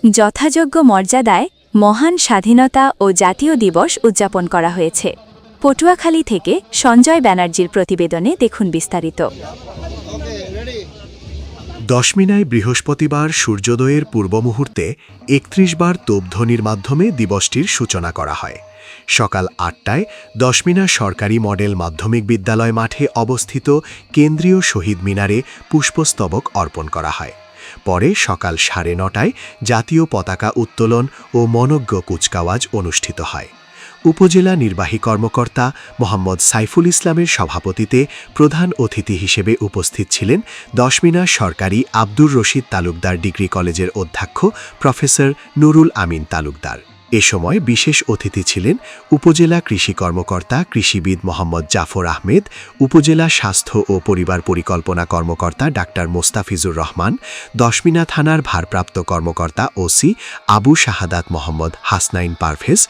যথাযোগ্য মর্যাদায় মহান স্বাধীনতা ও জাতীয় দিবস উদযাপন করা হয়েছে। পটুয়াখালী থেকে সঞ্জয় ব্যানার্জির প্রতিবেদনে দেখুন বিস্তারিত। দশমিনায় বৃহস্পতিবার সূর্যোদয়ের পূর্ব মুহূর্তে ৩১ বার তোপধ্বনির মাধ্যমে দিবসটির সূচনা করা হয়। সকাল ৮টায় দশমিনা সরকারি মডেল মাধ্যমিক বিদ্যালয় মাঠে অবস্থিত কেন্দ্রীয় শহীদ মিনারে পুষ্পস্তবক অর্পণ করা হয়। পরে সকাল ৯:৩০টায় জাতীয় পতাকা উত্তোলন ও মনোজ্ঞ কুচকাওয়াজ অনুষ্ঠিত হয়। উপজেলা নির্বাহী কর্মকর্তা মোহাম্মদ সাইফুল ইসলামের সভাপতিতে প্রধান অতিথি হিসেবে উপস্থিত ছিলেন দশমিনা সরকারি আব্দুর রশিদ তালুকদার ডিগ্রি কলেজের অধ্যক্ষ প্রফেসর নুরুল আমিন তালুকদার। এ সময় বিশেষ অতিথি ছিলেন উপজেলা কৃষি কর্মকর্তা কৃষিবিদ মোহাম্মদ জাফর আহমেদ, উপজেলা স্বাস্থ্য ও পরিবার পরিকল্পনা কর্মকর্তা ডাক্তার মোস্তাফিজুর রহমান, দশমিনা থানার ভারপ্রাপ্ত কর্মকর্তা ওসি আবু শাহাদাত মোহাম্মদ হাসনাইন পারভেজ,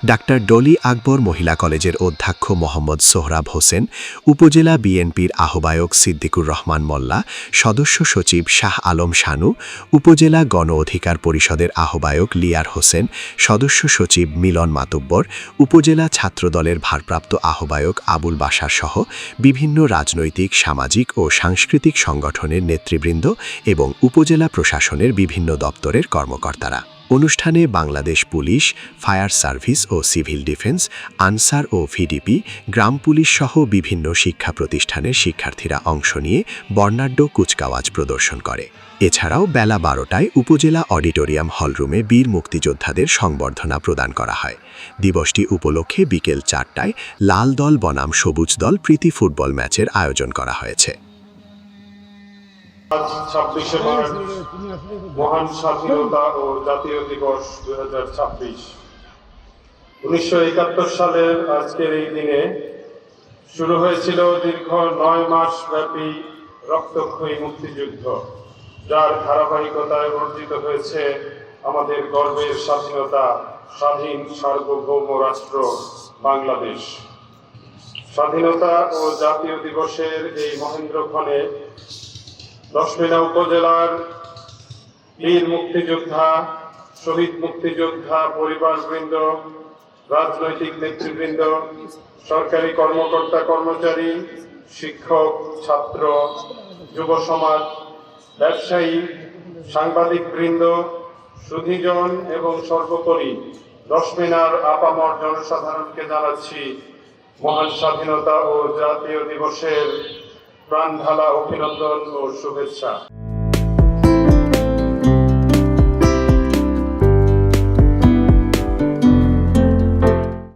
ডাক্তার ডলি আকবর মহিলা কলেজের অধ্যক্ষ মোহাম্মদ সোহরাব হোসেন, উপজেলা বিএনপির আহ্বায়ক সিদ্দিকুর রহমান মোল্লা, সদস্য সচিব শাহ আলম শানু, উপজেলা গণ অধিকার পরিষদের আহ্বায়ক লিয়ার হোসেন, সদস্য সচিব মিলন মাতুব্বর, উপজেলা ছাত্রদলের ভারপ্রাপ্ত আহ্বায়ক আবুল বাশার সহ বিভিন্ন রাজনৈতিক, সামাজিক ও সাংস্কৃতিক সংগঠনের নেতৃবৃন্দ এবং উপজেলা প্রশাসনের বিভিন্ন দপ্তরের কর্মকর্তারা। অনুষ্ঠানে বাংলাদেশ পুলিশ, ফায়ার সার্ভিস ও সিভিল ডিফেন্স, আনসার ও ভিডিপি, গ্রাম পুলিশ সহ বিভিন্ন শিক্ষা প্রতিষ্ঠানের শিক্ষার্থীরা অংশ নিয়ে বর্ণাঢ্য কুচকাওয়াজ প্রদর্শন করে। এছাড়াও বেলা ১২টায় উপজেলা অডিটোরিয়াম হলরুমে বীর মুক্তিযোদ্ধাদের সংবর্ধনা প্রদান করা হয়। দিবসটি উপলক্ষে বিকেল ৪টায় লাল দল বনাম সবুজ দল প্রীতি ফুটবল ম্যাচের আয়োজন করা হয়েছে। আজ ২৬শে মার্চ মহান স্বাধীনতা ও জাতীয় দিবস ২০২৬। ১৯৭১ সালের আজকের এই দিনে শুরু হয়েছিল দীর্ঘ ৯ মাস ব্যাপী রক্তক্ষয়ী মুক্তিযুদ্ধ, যার ধারাবাহিকতায় অর্জিত হয়েছে আমাদের গর্বের স্বাধীনতা, স্বাধীন সার্বভৌম রাষ্ট্র বাংলাদেশ। স্বাধীনতা ও জাতীয় দিবসের এই মহেন্দ্রক্ষণে দশমিনা উপজেলার বীর মুক্তিযোদ্ধা, শহীদ মুক্তিযোদ্ধা পরিবারবৃন্দ, রাজনৈতিক নেতৃবৃন্দ, সরকারি কর্মকর্তা কর্মচারী, শিক্ষক, ছাত্র, যুব সমাজ, ব্যবসায়ী, সাংবাদিকবৃন্দ, সুধীজন এবং সর্বোপরি দশমিনার আপামর জনসাধারণকে জানাচ্ছি মহান স্বাধীনতা ও জাতীয় দিবসের প্রাণঢালা অভিনন্দন ও শুভেচ্ছা।